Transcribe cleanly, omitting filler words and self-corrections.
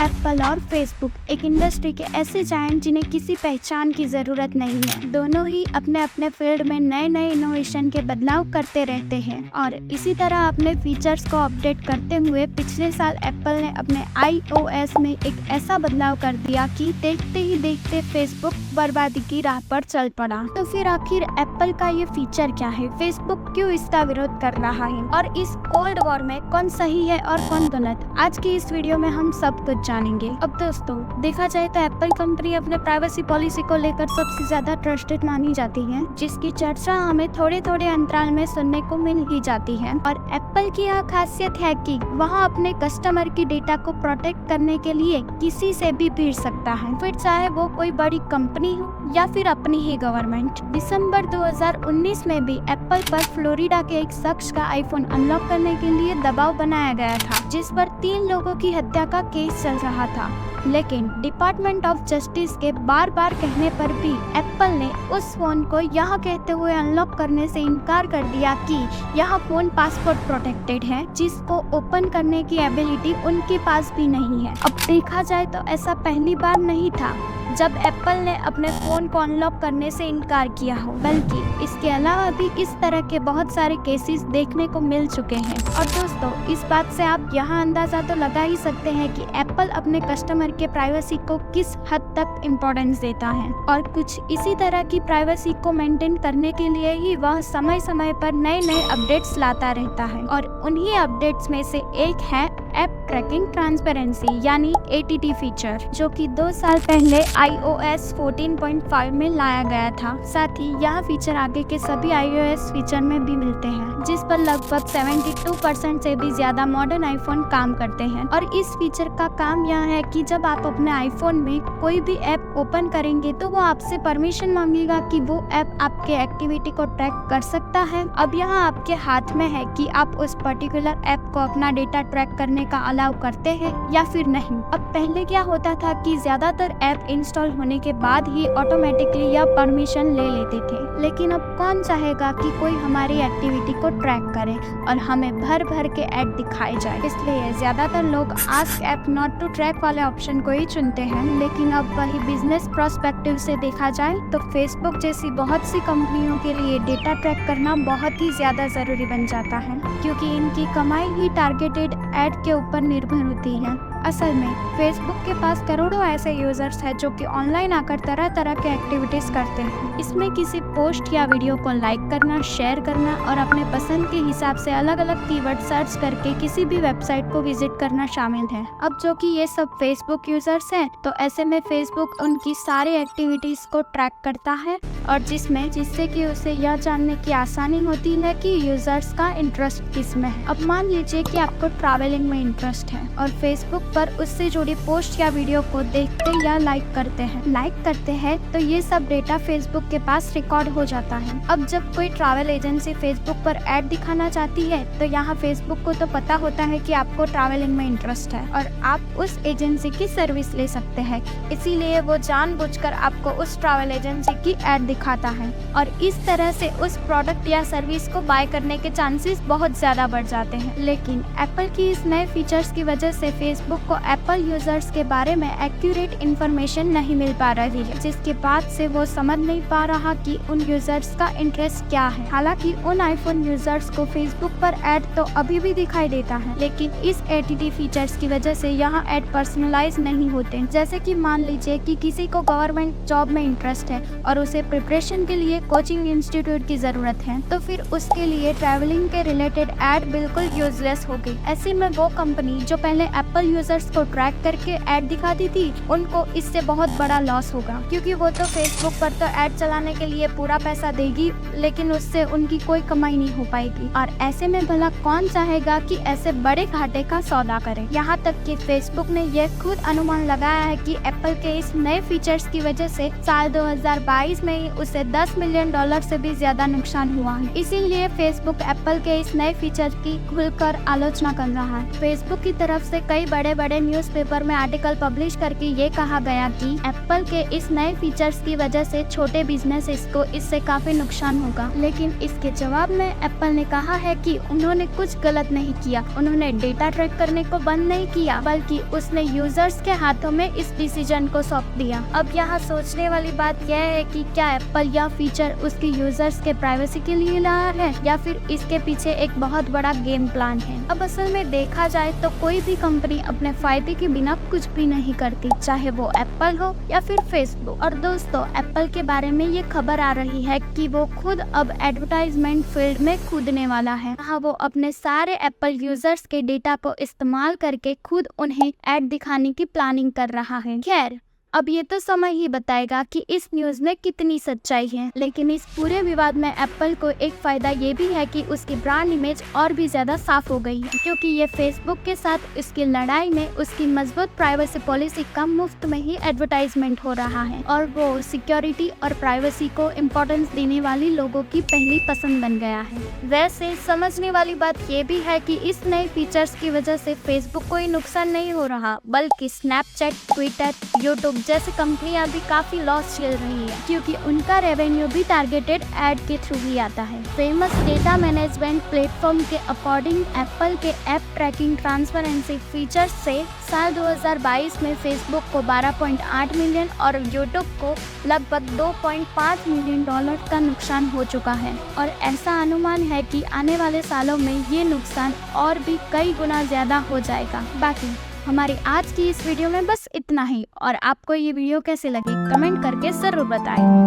Apple और Facebook एक industry के ऐसे जायंट जिन्हें किसी पहचान की जरूरत नहीं है। दोनों ही अपने अपने फील्ड में नए नए इनोवेशन के बदलाव करते रहते हैं और इसी तरह अपने फीचर्स को अपडेट करते हुए पिछले साल एप्पल ने अपने iOS में एक ऐसा बदलाव कर दिया कि देखते ही देखते फेसबुक बर्बादी की राह पर चल पड़ा। तो फिर आखिर एप्पल का ये फीचर क्या है, फेसबुक क्यों इसका विरोध कर रहा है और इस कोल्ड वॉर में कौन सही है और कौन गलत, आज की इस वीडियो में हम सब कुछ जानेंगे। अब दोस्तों देखा जाए तो एप्पल कंपनी अपने प्राइवेसी पॉलिसी को लेकर सबसे ज्यादा ट्रस्टेड मानी जाती है, जिसकी चर्चा हमें थोड़े थोड़े अंतराल में सुनने को मिल ही जाती है। और एप्पल की यह खासियत है कि वह अपने कस्टमर की डेटा को प्रोटेक्ट करने के लिए किसी से भी भिड़ सकता है, फिर चाहे वो कोई बड़ी कंपनी हो या फिर अपनी ही गवर्नमेंट। दिसंबर 2019 में भी एप्पल पर फ्लोरिडा के एक शख्स का आईफोन अनलॉक करने के लिए दबाव बनाया गया था, जिस पर 3 लोगों की हत्या का केस चल रहा था। लेकिन डिपार्टमेंट ऑफ जस्टिस के बार बार कहने पर भी एप्पल ने उस फोन को यह कहते हुए अनलॉक करने से इनकार कर दिया कि यह फोन पासवर्ड प्रोटेक्टेड है, जिसको ओपन करने की एबिलिटी उनके पास भी नहीं है। अब देखा जाए तो ऐसा पहली बार नहीं था जब एप्पल ने अपने फोन को अनलॉक करने से इनकार किया हो, बल्कि इसके अलावा भी इस तरह के बहुत सारे केसेस देखने को मिल चुके हैं। और दोस्तों इस बात से आप यहाँ अंदाजा तो लगा ही सकते हैं कि एप्पल अपने कस्टमर के प्राइवेसी को किस हद तक इम्पोर्टेंस देता है और कुछ इसी तरह की प्राइवेसी को मेंटेन करने के लिए ही वह समय समय पर नए नए अपडेट्स लाता रहता है। और उन्हीं अपडेट्स में से एक है ऐप ट्रैकिंग ट्रांसपेरेंसी यानी ATT फीचर, जो कि 2 साल पहले iOS 14.5 में लाया गया था। साथ ही यह फीचर आगे के सभी iOS फीचर में भी मिलते हैं, जिस पर लगभग 72% से भी ज्यादा मॉडर्न आईफोन काम करते हैं। और इस फीचर का काम यह है कि जब आप अपने आईफोन में कोई भी ऐप ओपन करेंगे तो वो आपसे परमिशन मांगेगा कि वो ऐप आपके एक्टिविटी को ट्रैक कर सकता है। अब यहाँ आपके हाथ में है कि आप उस पर्टिकुलर ऐप को अपना डेटा ट्रैक करने का अलाउ करते हैं या फिर नहीं। अब पहले क्या होता था कि ज्यादातर ऐप इंस्टॉल होने के बाद ही ऑटोमेटिकली यह परमिशन ले लेते थे, लेकिन अब कौन चाहेगा कि कोई हमारी एक्टिविटी को ट्रैक करे और हमें भर भर के ऐड दिखाए जाए। इसलिए ज्यादातर लोग ask app not to track वाले ऑप्शन को ही चुनते हैं। लेकिन अब वही बिजनेस पर्सपेक्टिव से देखा जाए तो फेसबुक जैसी बहुत सी कंपनियों के लिए डेटा ट्रैक करना बहुत ही ज्यादा जरूरी बन जाता है, क्योंकि इनकी कमाई ही टारगेटेड ऐड के ऊपर निर्भर होती है। असल में फेसबुक के पास करोड़ों ऐसे यूजर्स हैं जो कि ऑनलाइन आकर तरह तरह के एक्टिविटीज करते हैं। इसमें किसी पोस्ट या वीडियो को लाइक करना, शेयर करना और अपने पसंद के हिसाब से अलग अलग कीवर्ड सर्च करके किसी भी वेबसाइट को विजिट करना शामिल है। अब जो कि ये सब फेसबुक यूजर्स हैं, तो ऐसे में फेसबुक उनकी सारी एक्टिविटीज को ट्रैक करता है और जिससे कि उसे यह जानने की आसानी होती है कि यूजर्स का इंटरेस्ट किस में है। अब मान लीजिए कि आपको ट्रैवलिंग में इंटरेस्ट है और फेसबुक पर उससे जुड़ी पोस्ट या वीडियो को देखते या लाइक करते हैं तो ये सब डेटा फेसबुक के पास रिकॉर्ड हो जाता है। अब जब कोई ट्रैवल एजेंसी फेसबुक पर ऐड दिखाना चाहती है तो यहाँ फेसबुक को तो पता होता है कि आपको ट्रैवलिंग में इंटरेस्ट है और आप उस एजेंसी की सर्विस ले सकते हैं, इसीलिए वो जानबूझकर आपको उस ट्रैवल एजेंसी की ऐड दिखाता है और इस तरह से उस प्रोडक्ट या सर्विस को बाय करने के चांसेस बहुत ज्यादा बढ़ जाते हैं। लेकिन एप्पल की इस नए फीचर्स की वजह से फेसबुक को एप्पल यूजर्स के बारे में एक्यूरेट इंफॉर्मेशन नहीं मिल पा रही है, जिसके बाद से वो समझ नहीं पा रहा कि उन यूजर्स का इंटरेस्ट क्या है। हालांकि उन आईफोन यूजर्स को फेसबुक पर ऐड तो अभी भी दिखाई देता है, लेकिन इस ATT फीचर्स की वजह से यहाँ ऐड पर्सनलाइज नहीं होते। जैसे कि मान लीजिए कि किसी को गवर्नमेंट जॉब में इंटरेस्ट है और उसे प्रिपरेशन के लिए कोचिंग इंस्टीट्यूट की जरूरत है, तो फिर उसके लिए ट्रैवलिंग के रिलेटेड ऐड बिल्कुल यूजलेस होगी। ऐसे में वो कंपनी जो पहले एप्पल यूजर्स को ट्रैक करके ऐड दिखाती थी, उनको इससे बहुत बड़ा लॉस होगा, क्योंकि वो तो फेसबुक पर तो ऐड चलाने के लिए पूरा पैसा देगी, लेकिन उससे उनकी कोई कमाई नहीं हो पाएगी। और ऐसे में भला कौन चाहेगा कि ऐसे बड़े घाटे का सौदा करे। यहाँ तक कि फेसबुक ने यह खुद अनुमान लगाया है कि एप्पल के इस नए फीचर्स की वजह से साल 2022 में ही उसे $10 मिलियन से भी ज्यादा नुकसान हुआ है। इसीलिए फेसबुक एप्पल के इस नए फीचर की खुलकर आलोचना कर रहा है। फेसबुक की तरफ से कई बड़े बड़े न्यूज़पेपर में आर्टिकल पब्लिश करके ये कहा गया कि एप्पल के इस नए फीचर्स की वजह से छोटे बिजनेसेस को इससे काफी नुकसान होगा। लेकिन इसके जवाब में एप्पल ने कहा है कि उन्होंने कुछ गलत नहीं किया। उन्होंने डेटा ट्रैक करने को बंद नहीं किया, बल्कि उसने यूजर्स के हाथों में इस डिसीजन को सौंप दिया। अब यहाँ सोचने वाली बात यह है कि क्या एप्पल यह फीचर उसके यूजर्स के प्राइवेसी के लिए लाया है या फिर इसके पीछे एक बहुत बड़ा गेम प्लान है। अब असल में देखा जाए तो कोई भी कंपनी अपने फायदे के बिना कुछ भी नहीं करती, चाहे वो एप्पल हो या फिर फेसबुक। और दोस्तों, एप्पल के बारे में ये खबर आ रही है कि वो खुद अब एडवर्टाइजमेंट फील्ड में कूदने वाला है। हाँ, वो अपने सारे एप्पल यूजर्स के डेटा को इस्तेमाल करके खुद उन्हें ऐड दिखाने की प्लानिंग कर रहा है। खैर, अब ये तो समय ही बताएगा कि इस न्यूज में कितनी सच्चाई है। लेकिन इस पूरे विवाद में एप्पल को एक फायदा ये भी है कि उसकी ब्रांड इमेज और भी ज्यादा साफ हो गई है, क्योंकि ये फेसबुक के साथ उसकी लड़ाई में उसकी मजबूत प्राइवेसी पॉलिसी का मुफ्त में ही एडवर्टाइजमेंट हो रहा है और वो सिक्योरिटी और प्राइवेसी को इम्पोर्टेंस देने वाली लोगों की पहली पसंद बन गया है। वैसे समझने वाली बात ये भी है कि इस नए फीचर्स की वजह से फेसबुक कोई नुकसान नहीं हो रहा, बल्कि स्नैपचैट, ट्विटर, यूट्यूब जैसी कंपनियां भी काफी लॉस झेल रही है, क्योंकि उनका रेवेन्यू भी टारगेटेड ऐड के थ्रू ही आता है। फेमस डेटा मैनेजमेंट प्लेटफॉर्म के अकॉर्डिंग एप्पल के ऐप ट्रैकिंग ट्रांसपेरेंसी फीचर्स से साल 2022 में फेसबुक को 12.8 मिलियन और यूट्यूब को लगभग $2.5 मिलियन का नुकसान हो चुका है। और ऐसा अनुमान है कि आने वाले सालों में ये नुकसान और भी कई गुना ज्यादा हो जाएगा। बाकी हमारी आज की इस वीडियो में बस इतना ही, और आपको ये वीडियो कैसे लगी कमेंट करके जरूर बताएं।